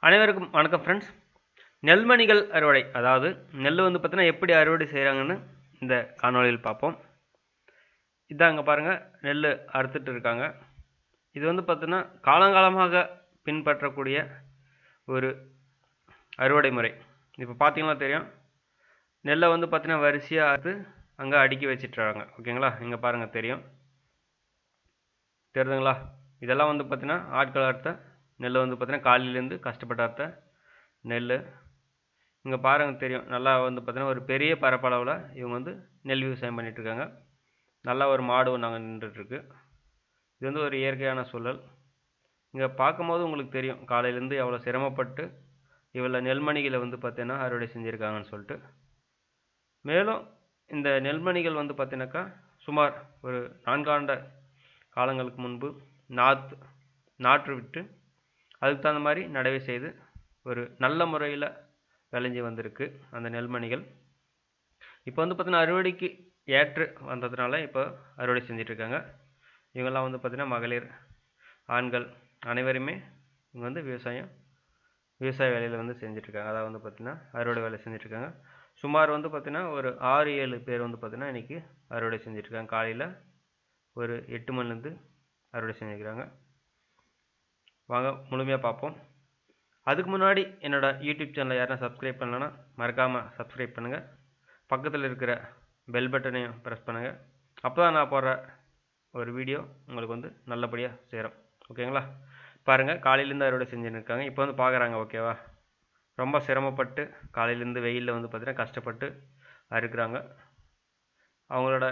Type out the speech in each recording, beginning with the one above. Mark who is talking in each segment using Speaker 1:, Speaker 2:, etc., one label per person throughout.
Speaker 1: அனைவருக்கும் வணக்கம் ஃப்ரெண்ட்ஸ். நெல்மணிகள் அறுவடை, அதாவது நெல் வந்து பார்த்தீங்கன்னா எப்படி அறுவடை செய்கிறாங்கன்னு இந்த காணொலியில் பார்ப்போம். இதாங்க பாருங்கள், நெல் அறுத்துட்டு இருக்காங்க. இது வந்து பார்த்தீங்கன்னா காலங்காலமாக பின்பற்றக்கூடிய ஒரு அறுவடை முறை. இப்போ பார்த்தீங்கன்னா தெரியும், நெல்லை வந்து பார்த்தீங்கன்னா வரிசையாக அறுத்து அங்கே அடுக்கி வச்சிட்றாங்க. ஓகேங்களா, இங்கே பாருங்கள் தெரியும், தெரியுதுங்களா? இதெல்லாம் வந்து பார்த்தீங்கன்னா ஆட்கள் அறுத்த நெல் வந்து பார்த்தீங்கன்னா காலையிலேருந்து கஷ்டப்பட்டு அறுத்த நெல். இங்கே பாருங்கள் தெரியும், நல்லா வந்து பார்த்தீங்கன்னா ஒரு பெரிய பரப்பளவில் இவங்க வந்து நெல் விவசாயம் பண்ணிகிட்ருக்காங்க. நல்லா ஒரு மாடு ஒன்று அங்கே நின்றுட்டுருக்கு. இது வந்து ஒரு இயற்கையான சூழல். இங்கே பார்க்கும்போது உங்களுக்கு தெரியும் காலையிலேருந்து எவ்வளோ சிரமப்பட்டு இவ்வளோ நெல்மணிகளை வந்து பார்த்தீங்கன்னா அறுவடை செஞ்சுருக்காங்கன்னு சொல்லிட்டு. மேலும் இந்த நெல்மணிகள் வந்து பார்த்தீங்கன்னாக்கா சுமார் ஒரு 4 ஆண்டு காலங்களுக்கு முன்பு நாற்று விட்டு அதுக்கு தகுந்த மாதிரி நடவு செய்து ஒரு நல்ல முறையில் விளைஞ்சி வந்திருக்கு அந்த நெல்மணிகள். இப்போ வந்து பார்த்தீங்கன்னா அறுவடைக்கு ஏற்று வந்ததுனால இப்போ அறுவடை செஞ்சிட்ருக்காங்க. இவங்கெல்லாம் வந்து பார்த்திங்கன்னா மகளிர், ஆண்கள் அனைவருமே இங்கே வந்து விவசாய வேலையில் வந்து செஞ்சிட்ருக்காங்க. அதாவது வந்து பார்த்திங்கன்னா அறுவடை வேலை செஞ்சிட்ருக்காங்க. சுமார் வந்து பார்த்திங்கன்னா ஒரு 6-7 பேர் வந்து பார்த்திங்கன்னா இன்றைக்கி அறுவடை செஞ்சிட்ருக்காங்க. காலையில் ஒரு 8 மணிலேருந்து அறுவடை செஞ்சுருக்கிறாங்க. வாங்க முழுமையாக பார்ப்போம். அதுக்கு முன்னாடி என்னோடய யூடியூப் சேனலை யாரும் சப்ஸ்கிரைப் பண்ணலன்னா மறக்காமல் சப்ஸ்கிரைப் பண்ணுங்கள். பக்கத்தில் இருக்கிற பெல் பட்டனையும் ப்ரெஸ் பண்ணுங்கள். அப்போ தான் நான் போடுற ஒரு வீடியோ உங்களுக்கு வந்து நல்லபடியாக சேரும். ஓகேங்களா? பாருங்கள், காலையிலேருந்து அறுவடை செஞ்சுன்னு இருக்காங்க. இப்போ வந்து பார்க்குறாங்க. ஓகேவா? ரொம்ப சிரமப்பட்டு காலையிலேருந்து வெயிலில் வந்து பார்த்திங்கன்னா கஷ்டப்பட்டு அறுக்கிறாங்க. அவங்களோட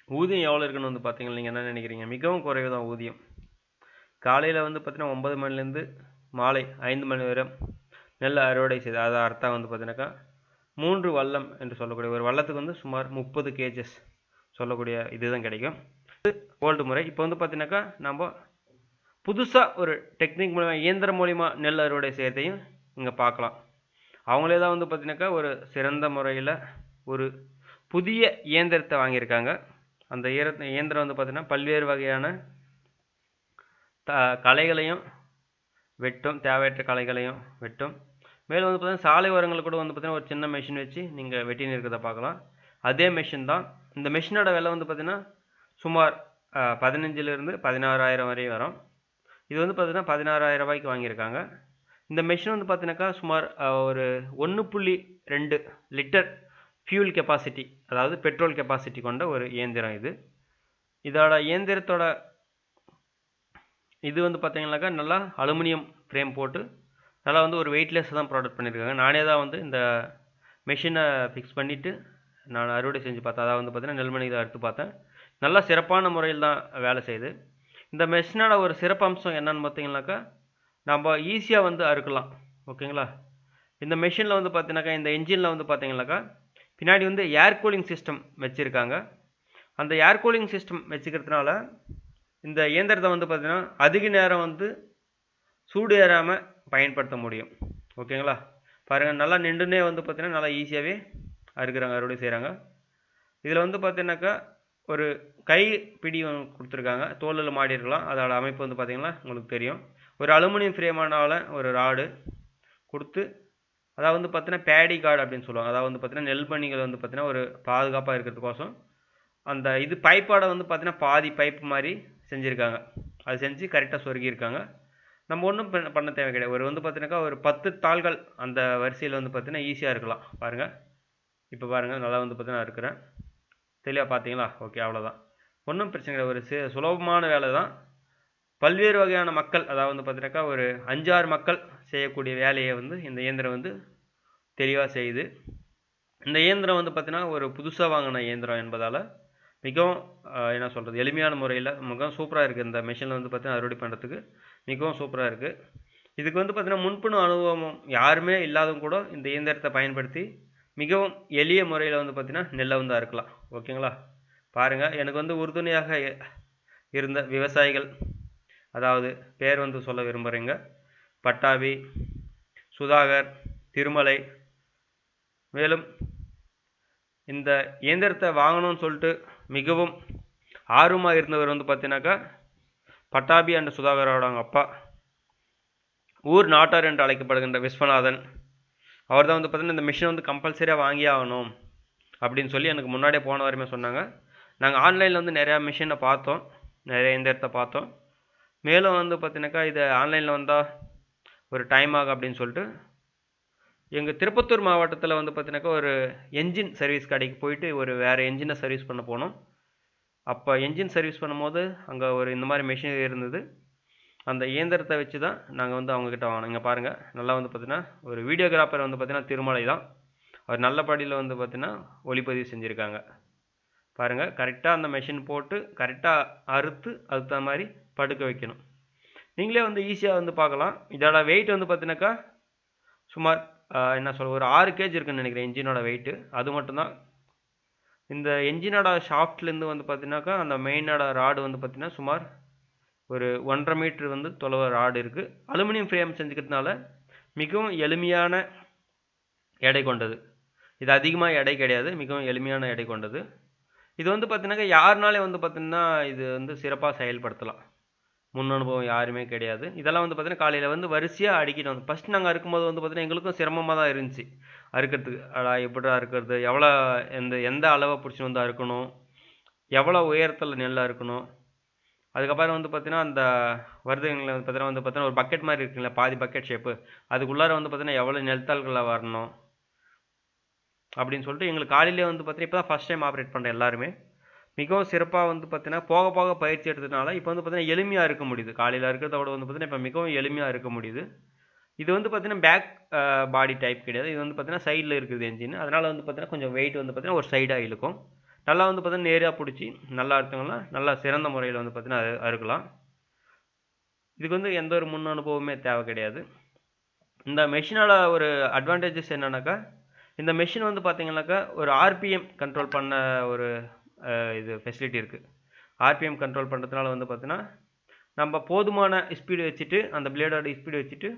Speaker 1: ஊதியம் எவ்வளோ இருக்குன்னு வந்து பார்த்தீங்கன்னா நீங்கள் என்ன நினைக்கிறீங்க? மிகவும் குறைவு தான் ஊதியம். காலையில் வந்து பார்த்திங்கன்னா 9 மணிலேருந்து மாலை 5 மணி வரை நெல் அறுவடை செய்து, அதை அர்த்தம் வந்து பார்த்தீங்கன்னாக்கா 3 வல்லம் என்று சொல்லக்கூடிய ஒரு வல்லத்துக்கு வந்து சுமார் 30 கேஜஸ் சொல்லக்கூடிய இதுதான் கிடைக்கும். ஓல்டு முறை. இப்போ வந்து பார்த்தீங்கன்னாக்கா நம்ம புதுசாக ஒரு டெக்னிக் மூலமாக இயந்திரம் மூலிமா நெல் அறுவடை செய்கிறதையும் இங்கே பார்க்கலாம். அவங்களே தான் வந்து பார்த்தீங்கன்னாக்கா ஒரு சிறந்த முறையில் ஒரு புதிய இயந்திரத்தை வாங்கியிருக்காங்க. அந்த இயந்திரம் வந்து பார்த்திங்கன்னா பல்வேறு வகையான களைகளையும் வெட்டும், தேவையற்ற களைகளையும் வெட்டும். மேலும் வந்து பார்த்தீங்கன்னா சாலை ஓரங்களில் கூட வந்து பார்த்தீங்கன்னா ஒரு சின்ன மெஷின் வச்சு நீங்கள் வெட்டின்னு இருக்கிறத பார்க்கலாம். அதே மெஷின் தான். இந்த மெஷினோட விலை வந்து பார்த்தீங்கன்னா சுமார் 15,000 16,000 வரையும் வரும். இது வந்து பார்த்தீங்கன்னா 16,000 ரூபாய்க்கு வாங்கியிருக்காங்க. இந்த மெஷின் வந்து பார்த்தீங்கன்னாக்கா சுமார் ஒரு 1.2 லிட்டர் ஃபியூல் கெப்பாசிட்டி, அதாவது பெட்ரோல் கெப்பாசிட்டி கொண்ட ஒரு இயந்திரம் இது. இதோட இயந்திரத்தோட இது வந்து பார்த்தீங்கன்னாக்கா நல்லா அலுமினியம் ஃப்ரேம் போட்டு நல்லா வந்து ஒரு வெயிட்லெஸ் தான் ப்ராடக்ட் பண்ணியிருக்காங்க. நானே தான் வந்து இந்த மெஷினை ஃபிக்ஸ் பண்ணிவிட்டு நான் அறுவடை செஞ்சு பார்த்தேன். அதாவது வந்து பார்த்தீங்கன்னா நெல்மணிகளை அறுத்து பார்த்தேன். நல்லா சிறப்பான முறையில் தான் வேலை செய்யுது. இந்த மெஷினோட ஒரு சிறப்பம்சம் என்னன்னு பார்த்தீங்கன்னாக்கா நம்ம ஈஸியாக வந்து அறுக்கலாம். ஓகேங்களா? இந்த மெஷினில் வந்து பார்த்தீங்கன்னாக்கா இந்த இன்ஜினில் வந்து பார்த்தீங்கன்னாக்கா பின்னாடி வந்து ஏர் கூலிங் சிஸ்டம் வச்சுருக்காங்க. அந்த ஏர் கூலிங் சிஸ்டம் வச்சுக்கிறதுனால இந்த இயந்திரத்தை வந்து பார்த்திங்கன்னா அதிக நேரம் வந்து சூடு ஏறாமல் பயன்படுத்த முடியும். ஓகேங்களா? பாருங்கள், நல்லா நின்றுனே வந்து பார்த்திங்கன்னா நல்லா ஈஸியாகவே அறுக்கிறாங்க, அறுவடை செய்கிறாங்க. இதில் வந்து பார்த்தீங்கன்னாக்கா ஒரு கை பிடி கொடுத்துருக்காங்க. தோலில் மாடி இருக்கலாம். அதோட அமைப்பு வந்து பார்த்திங்கன்னா உங்களுக்கு தெரியும். ஒரு அலுமினியம் ஃப்ரேமானால ஒரு ராடு கொடுத்து, அதாவது வந்து பார்த்தீங்கன்னா பேடி கார்டு அப்படின்னு சொல்லுவாங்க. அதாவது வந்து பார்த்தீங்கன்னா நெல்மணிகள் வந்து பார்த்தீங்கன்னா ஒரு பாதுகாப்பாக இருக்கிறதுக்கோசம் அந்த இது பைப்போட வந்து பார்த்தீங்கன்னா பாதி பைப்பு மாதிரி செஞ்சுருக்காங்க. அது செஞ்சு கரெக்டாக சொருகியிருக்காங்க. நம்ம ஒன்றும் பண்ண தேவை கிடையாது. ஒரு வந்து பார்த்தீங்கன்னாக்கா ஒரு 10 தாள்கள் அந்த வரிசையில் வந்து பார்த்தீங்கன்னா ஈஸியாக இருக்கலாம். பாருங்கள், இப்போ பாருங்கள், நல்லா வந்து பார்த்தீங்கன்னா இருக்கிறேன். தெளிவாக பார்த்தீங்களா? ஓகே, அவ்வளோதான். ஒன்றும் பிரச்சனை கிடையாது. ஒரு சுலபமான வேலை தான். பல்வேறு வகையான மக்கள், அதாவது வந்து பார்த்தீங்கன்னாக்கா ஒரு 5-6 மக்கள் செய்யக்கூடிய வேலையை வந்து இந்த இயந்திரம் வந்து தெளிவாக செய்யுது. இந்த இயந்திரம் வந்து பார்த்தீங்கன்னா ஒரு புதுசாக வாங்கின இயந்திரம் என்பதால் மிகவும் என்ன சொல்கிறது, எளிமையான முறையில் மிகவும் சூப்பராக இருக்குது. இந்த மெஷினில் வந்து பார்த்தீங்கன்னா அறுவடை பண்ணுறதுக்கு மிகவும் சூப்பராக இருக்குது. இதுக்கு வந்து பார்த்தீங்கன்னா முன்பணு அனுபவம் யாருமே இல்லாதவங்க கூட இந்த இயந்திரத்தை பயன்படுத்தி மிகவும் எளிய முறையில் வந்து பார்த்தீங்கன்னா நெல்லை வந்து அறுக்கலாம். ஓகேங்களா? பாருங்கள், எனக்கு வந்து உறுதுணையாக இருந்த விவசாயிகள், அதாவது பேர் வந்து சொல்ல விரும்புகிறேங்க, பட்டாபி, சுதாகர், திருமலை. மேலும் இந்த இயந்திரத்தை வாங்கணும்னு சொல்லிட்டு மிகவும் ஆர்வமாக இருந்தவர் வந்து பார்த்தீங்கன்னாக்கா பட்டாபி அண்ட் சுதாகரோட அப்பா ஊர் நாட்டார் என்று அழைக்கப்படுகின்ற விஸ்வநாதன் அவர் தான் வந்து பார்த்தீங்கன்னா இந்த மிஷினை வந்து கம்பல்சரியாக வாங்கி ஆகணும் அப்படின்னு சொல்லி எனக்கு முன்னாடியே போன வாரமே சொன்னாங்க. நாங்கள் ஆன்லைனில் வந்து நிறையா மிஷினை பார்த்தோம், நிறைய இயந்திரத்தை பார்த்தோம். மேலும் வந்து பார்த்தீங்கன்னாக்கா இது ஆன்லைனில் வந்தால் ஒரு டைம் ஆகும் அப்படின்னு சொல்லிட்டு எங்கள் திருப்பத்தூர் மாவட்டத்தில் வந்து பார்த்தீங்கன்னாக்கா ஒரு என்ஜின் சர்வீஸ் கடைக்கு போயிட்டு ஒரு வேறு என்ஜினை சர்வீஸ் பண்ண போனோம். அப்போ என்ஜின் சர்வீஸ் பண்ணும்போது அங்கே ஒரு இந்த மாதிரி மிஷின் இருந்தது. அந்த இயந்திரத்தை வச்சு தான் நாங்கள் வந்து அவங்கக்கிட்ட வாங்கினோம். இங்கே பாருங்கள், நல்லா வந்து பார்த்தீங்கன்னா ஒரு வீடியோகிராஃபர் வந்து பார்த்தீங்கன்னா திருமலை தான். அவர் நல்லபடியில் வந்து பார்த்தீங்கன்னா ஒளிப்பதிவு செஞ்சுருக்காங்க. பாருங்கள், கரெக்டாக அந்த மெஷின் போட்டு கரெக்டாக அறுத்து அதுக்கு தகுந்த மாதிரி படுக்க வைக்கணும். நீங்களே வந்து ஈஸியாக வந்து பார்க்கலாம். இதோட வெயிட் வந்து பார்த்தீங்கன்னாக்கா சுமார் என்ன சொல்ல ஒரு 6 கேஜி இருக்குன்னு நினைக்கிறேன் என்ஜினோட வெயிட்டு. அது மட்டும்தான். இந்த என்ஜினோட ஷாஃப்ட்லேருந்து வந்து பார்த்தீங்கன்னாக்கா அந்த மெயினோட ராடு வந்து பார்த்தீங்கன்னா சுமார் ஒரு 1.5 மீட்ரு வந்து தொலைவு ராடு இருக்குது. அலுமினியம் ஃப்ரேம் செஞ்சுக்கிறதுனால மிகவும் எளிமையான எடை கொண்டது. இது அதிகமாக எடை கிடையாது, மிகவும் எளிமையான எடை கொண்டது. இது வந்து பார்த்தீங்கன்னாக்கா யாருனாலே வந்து பார்த்தீங்கன்னா இது வந்து சிறப்பாக செயல்படுத்தலாம். முன் அனுபவம் யாருமே கிடையாது. இதெல்லாம் வந்து பார்த்தீங்கன்னா காலையில் வந்து வரிசையாக அடிக்கணும். ஃபஸ்ட் நாங்கள் அறுக்கும்போது வந்து பார்த்தீங்கன்னா எங்களுக்கும் சிரமமாக தான் இருந்துச்சு அறுக்கிறதுக்கு. எப்படிடா அறுக்கிறது, எந்த அளவை பிடிச்சின்னு வந்து அறுக்கணும், எவ்வளோ உயரத்தில் நெல் அறுக்கணும். அதுக்கப்புறம் வந்து பார்த்தீங்கன்னா அந்த வருதுங்களில் வந்து பார்த்தீங்கன்னா ஒரு பக்கெட் மாதிரி இருக்குங்களா, பாதி பக்கெட் ஷேப்பு, அதுக்குள்ளார வந்து பார்த்தீங்கன்னா எவ்வளோ நெல்தாள்களை வரணும் அப்படின்னு சொல்லிட்டு எங்களுக்கு காலையிலே வந்து பார்த்தீங்கன்னா இப்போ தான் ஃபஸ்ட் டைம் ஆப்ரேட் பண்ணுறேன் எல்லாருமே. மிகவும் சிறப்பாக வந்து பார்த்தீங்கன்னா போக போக பயிற்சி எடுத்ததுனால இப்போ வந்து பார்த்தீங்கன்னா எளிமையாக இருக்க முடியுது. காலையில் இருக்கிறத விட வந்து பார்த்தீங்கன்னா இப்போ மிகவும் எளிமையாக இருக்க முடியுது. இது வந்து பார்த்தீங்கன்னா பேக் பாடி டைப் கிடையாது. இது வந்து பார்த்தீங்கன்னா சைடில் இருக்குது என்ஜின். அதனால் வந்து பார்த்தீங்கன்னா கொஞ்சம் வெயிட் வந்து பார்த்தீங்கன்னா ஒரு சைடாக இழுக்கும். நல்லா வந்து பார்த்தீங்கன்னா நேராக பிடிச்சி நல்லா அறுத்தவங்கன்னா நல்லா சிறந்த முறையில் வந்து பார்த்தீங்கன்னா அறுக்கலாம். இதுக்கு வந்து எந்த ஒரு முன் அனுபவமே தேவை கிடையாது. இந்த மெஷினோட ஒரு அட்வான்டேஜஸ் என்னன்னாக்கா, இந்த மெஷின் வந்து பார்த்தீங்கன்னாக்கா ஒரு ஆர்பிஎம் கண்ட்ரோல் பண்ண ஒரு இது ஃபெசிலிட்டி இருக்குது. ஆர்பிஎம் கண்ட்ரோல் பண்ணுறதுனால வந்து பார்த்தீங்கன்னா நம்ம போதுமான ஸ்பீடு வச்சுட்டு அந்த பிளேடோட ஸ்பீடு வச்சுட்டு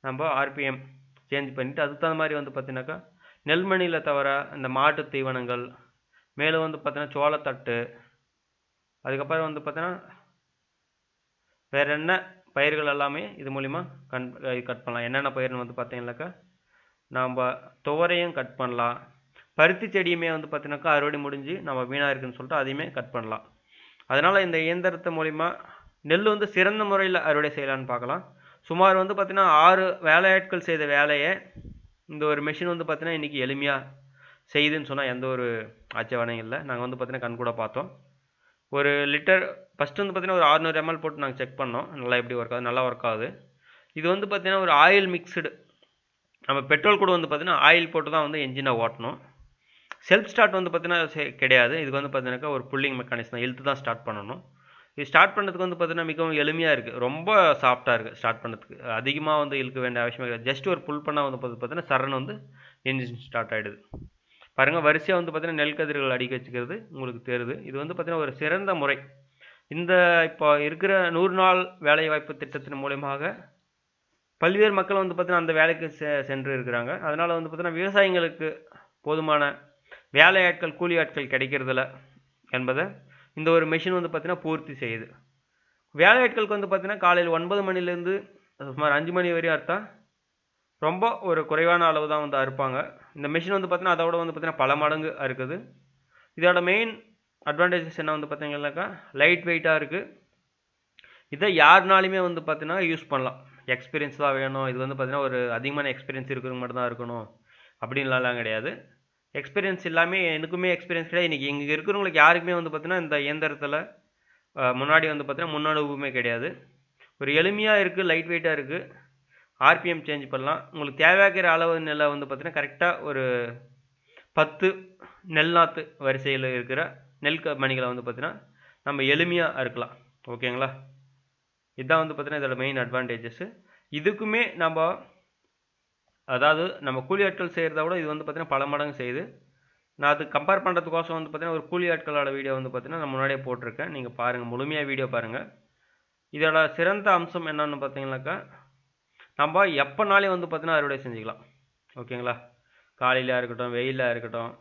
Speaker 1: நம்ம ஆர்பிஎம் சேஞ்ச் பண்ணிவிட்டு அதுக்கு தகுந்த மாதிரி வந்து பார்த்தீங்கன்னாக்கா நெல்மணியில் தவிர இந்த மாட்டு தீவனங்கள், மேலும் வந்து பார்த்தீங்கன்னா சோளத்தட்டு, அதுக்கப்புறம் வந்து பார்த்தீங்கன்னா வேறு என்ன பயிர்கள் எல்லாமே இது மூலிமா கட் பண்ணலாம். என்னென்ன பயிர்னு வந்து பார்த்தீங்கன்னாக்கா நம்ம துவரையும் கட் பண்ணலாம். பருத்தி செடியுமே வந்து பார்த்தீங்கன்னாக்கா அறுவடை முடிஞ்சு நம்ம வீணாக இருக்குன்னு சொல்லிட்டு அதையுமே கட் பண்ணலாம். அதனால் இந்த இயந்திரத்து மூலிமா நெல் வந்து சிறந்த முறையில் அறுவடை செய்யலான்னு பார்க்கலாம். சுமார் வந்து பார்த்தீங்கன்னா 6 வேலையாட்கள் செய்த வேலையை இந்த ஒரு மெஷின் வந்து பார்த்தீங்கன்னா இன்றைக்கி எளிமையாக செய்யுதுன்னு சொன்னால் எந்த ஒரு ஆட்சேபனையும் இல்லை. நாங்கள் வந்து பார்த்தீங்கன்னா கண் கூட பார்த்தோம். ஒரு லிட்டர் ஃபஸ்ட்டு வந்து பார்த்தீங்கன்னா ஒரு 600 ml போட்டு நாங்கள் செக் பண்ணோம். நல்லா எப்படி ஒர்க் ஆகுது, நல்லா ஒர்க் ஆகுது. இது வந்து பார்த்தீங்கன்னா ஒரு ஆயில் மிக்ஸ்டு, நம்ம பெட்ரோல் கூட வந்து பார்த்தீங்கன்னா ஆயில் போட்டு தான் வந்து என்ஜினை ஓட்டணும். செல்ஃப் ஸ்டார்ட் வந்து பார்த்தீங்கன்னா கிடையாது. இதுக்கு வந்து பார்த்தீங்கன்னாக்கா ஒரு புல்லிங் மெக்கானிசம் இழுத்து தான் ஸ்டார்ட் பண்ணணும். இது ஸ்டார்ட் பண்ணுறதுக்கு வந்து பார்த்தீங்கன்னா மிகவும் எளிமையாக இருக்குது. ரொம்ப சாஃப்டாக இருக்குது ஸ்டார்ட் பண்ணுறதுக்கு. அதிகமாக வந்து இழுக்க வேண்டிய அவசியமே கிடையாது. ஜஸ்ட் ஒரு புல் பண்ணால் வந்து பார்த்தீங்கன்னா சரன்னு வந்து என்ஜின் ஸ்டார்ட் ஆகிடுது. பாருங்கள், வரிசையாக வந்து பார்த்தீங்கன்னா நெல் கதிர்கள் அடிக்க வச்சுக்கிறது உங்களுக்கு தெரியுது. இது வந்து பார்த்தீங்கன்னா ஒரு சிறந்த முறை. இந்த இப்போ இருக்கிற 100 நாள் வேலைவாய்ப்பு திட்டத்தின் மூலமாக பல்வேறு மக்கள் வந்து பார்த்தீங்கன்னா அந்த வேலைக்கு சென்று இருக்கிறாங்க. அதனால் வந்து பார்த்தீங்கன்னா விவசாயிங்களுக்கு போதுமான வேலையாட்கள், கூலி ஆட்கள் கிடைக்கிறதில்ல என்பதை இந்த ஒரு மெஷின் வந்து பார்த்தீங்கன்னா பூர்த்தி செய்யுது. வேலையாட்களுக்கு வந்து பார்த்தீங்கன்னா காலையில் 9 மணிலேருந்து சுமார் 5 மணி வரையும் அறுத்தா ரொம்ப ஒரு குறைவான அளவு தான் வந்து அறுப்பாங்க. இந்த மிஷின் வந்து பார்த்தீங்கன்னா அதோட வந்து பார்த்தீங்கன்னா பல மடங்கு அறுக்குது. இதோட மெயின் அட்வான்டேஜஸ் என்ன வந்து பார்த்தீங்கன்னாக்கா லைட் வெயிட்டாக இருக்குது. இதை யாருனாலுமே வந்து பார்த்தீங்கன்னா யூஸ் பண்ணலாம். எக்ஸ்பீரியன்ஸ் தான் வேணும், இது வந்து பார்த்தீங்கன்னா ஒரு அதிகமான எக்ஸ்பீரியன்ஸ் இருக்கிறவங்க மட்டும் தான் இருக்கணும் அப்படின்லாம் கிடையாது. எக்ஸ்பீரியன்ஸ் எல்லாமே எனக்குமே எக்ஸ்பீரியன்ஸ் கிடையாது. இன்றைக்கி இங்கே இருக்கிறவங்களுக்கு யாருக்குமே வந்து பார்த்தீங்கன்னா இந்த இயந்திரத்தில் முன்னாடி வந்து பார்த்தீங்கன்னா முன் அனுபவமே கிடையாது. ஒரு எளிமையாக இருக்குது, லைட் வெயிட்டாக இருக்குது. ஆர்பிஎம் சேஞ்ச் பண்ணலாம். உங்களுக்கு தேவையாக்கிற அளவு நெல்லை வந்து பார்த்தீங்கன்னா கரெக்டாக ஒரு 10 நெல் நாற்று வரிசையில் இருக்கிற நெல் மணிகளை வந்து பார்த்தீங்கன்னா நம்ம எளிமையாக அறுக்கலாம். ஓகேங்களா? இதுதான் வந்து பார்த்தீங்கன்னா இதோட மெயின் அட்வான்டேஜஸ்ஸு. இதுக்குமே அதாவது நம்ம கூலி ஆட்கள் செய்கிறத விட இது வந்து பார்த்தீங்கன்னா பல மடங்கு செய்யுது. நான் அது கம்பேர் பண்ணுறதுக்கோசம் வந்து பார்த்தீங்கன்னா ஒரு கூலி ஆட்களோட வீடியோ வந்து பார்த்தீங்கன்னா நான் முன்னாடியே போட்டிருக்கேன். நீங்கள் பாருங்கள், முழுமையாக வீடியோ பாருங்கள். இதோட சிறந்த அம்சம் என்னன்னு பார்த்தீங்கன்னாக்கா நம்ம எப்போனாலே வந்து பார்த்தீங்கன்னா அறுவடை செஞ்சுக்கலாம். ஓகேங்களா? காலையிலாக இருக்கட்டும், வெயிலாக இருக்கட்டும்,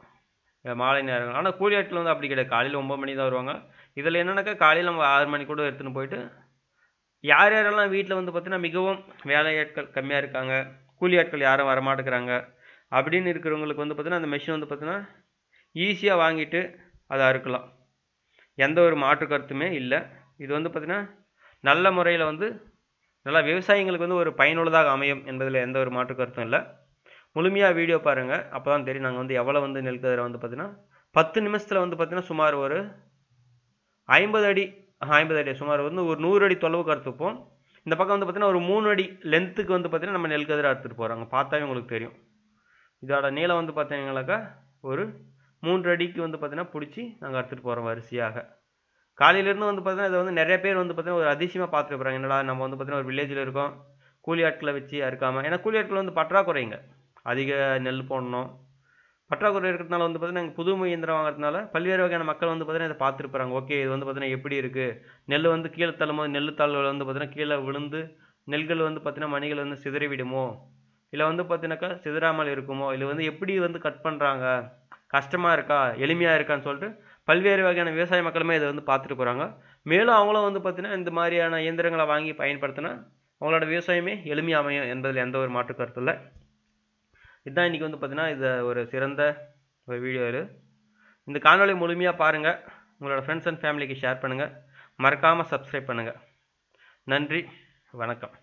Speaker 1: மாலை நேரம். ஆனால் கூலி ஆட்கள் வந்து அப்படி கிடையாது. காலையில் 9 மணி தான் வருவாங்க. இதில் என்னன்னாக்கா காலையில் நம்ம 6 மணி கூட எடுத்துன்னு போயிட்டு யார் யாரெல்லாம் வீட்டில் வந்து பார்த்தீங்கன்னா மிகவும் வேலையாட்கள் கம்மியாக இருக்காங்க, கூலி ஆட்கள் யாரும் வரமாட்டேங்கிறாங்க அப்படின்னு இருக்கிறவங்களுக்கு வந்து பார்த்தீங்கன்னா அந்த மெஷின் வந்து பார்த்தீங்கன்னா ஈஸியாக வாங்கிட்டு அதை அறுக்கலாம். எந்த ஒரு மாற்று கருத்துமே இல்லை. இது வந்து பார்த்தீங்கன்னா நல்ல முறையில் வந்து நல்லா விவசாயிங்களுக்கு வந்து ஒரு பயனுள்ளதாக அமையும் என்பதில் எந்த ஒரு மாற்று கருத்தும் இல்லை. முழுமையாக வீடியோ பாருங்கள், அப்போ தான் தெரியும் நாங்கள் வந்து எவ்வளோ வந்து நெல் கதிரை வந்து பார்த்தீங்கன்னா 10 நிமிஷத்தில் வந்து பார்த்தீங்கன்னா சுமார் ஒரு 50 அடி 50 அடி சுமார் வந்து ஒரு 100 அடி தொலைவுக்கு அறுத்துப்போம். இந்த பக்கம் வந்து பார்த்தீங்கன்னா ஒரு 3 அடி லென்த்துக்கு வந்து பார்த்தீங்கன்னா நம்ம நெல் கதிரை அறுத்துட்டு போகிறாங்க. பார்த்தாவே உங்களுக்கு தெரியும். இதோட நீளம் வந்து பார்த்தீங்கன்னாக்கா ஒரு 3 அடிக்கு வந்து பார்த்தீங்கன்னா பிடிச்சி நாங்கள் அறுத்துட்டு போகிறோம் வரிசையாக. காலையிலேருந்து வந்து பார்த்தீங்கன்னா இதை வந்து நிறைய பேர் வந்து பார்த்தீங்கன்னா ஒரு அதிசயமாக பார்த்துட்டு போகிறாங்க. என்னடா நம்ம வந்து பார்த்தீங்கன்னா ஒரு வில்லேஜில் இருக்கோம், கூலி ஆட்களை வச்சு அறுக்காமல். ஏன்னா கூலி ஆட்கள் வந்து பற்றாக்குறைங்க, அதிக நெல் போடணும், பற்றாக்குறை இருக்கிறதுனால வந்து பார்த்தீங்கன்னா எங்கள் புது இயந்திரம் வாங்குறதுனால பல்வேறு வகையான மக்கள் வந்து பார்த்தீங்கன்னா இதை பார்த்துருப்பாங்க. ஓகே, இது வந்து பார்த்தீங்கன்னா எப்படி இருக்குது, நெல் வந்து கீழே தள்ளும்போது நெல் தாள்கள் வந்து பார்த்தீங்கன்னா கீழே விழுந்து நெல்கள் வந்து பார்த்தீங்கன்னா மணிகள் வந்து சிதறி விடுமோ, இல்லை வந்து பார்த்தீங்கன்னாக்கா சிதறாமல் இருக்குமோ, இல்லை வந்து எப்படி வந்து கட் பண்ணுறாங்க, கஷ்டமாக இருக்கா எளிமையாக இருக்கான்னு சொல்லிட்டு பல்வேறு வகையான விவசாய மக்களுமே இதை வந்து பார்த்துட்டு போகிறாங்க. மேலும் அவங்களும் வந்து பார்த்தீங்கன்னா இந்த மாதிரியான இயந்திரங்களை வாங்கி பயன்படுத்தினா அவங்களோட விவசாயமே எளிமையாக அமையும் என்பதில் எந்த ஒரு மாற்று கருத்து இல்லை. இதுதான் இன்றைக்கி வந்து பார்த்தீங்கன்னா இதை ஒரு சிறந்த ஒரு வீடியோ. இந்த காணொளி முழுமையாக பாருங்கள், உங்களோட ஃப்ரெண்ட்ஸ் அண்ட் ஃபேமிலிக்கு ஷேர் பண்ணுங்கள், மறக்காமல் சப்ஸ்கிரைப் பண்ணுங்கள். நன்றி, வணக்கம்.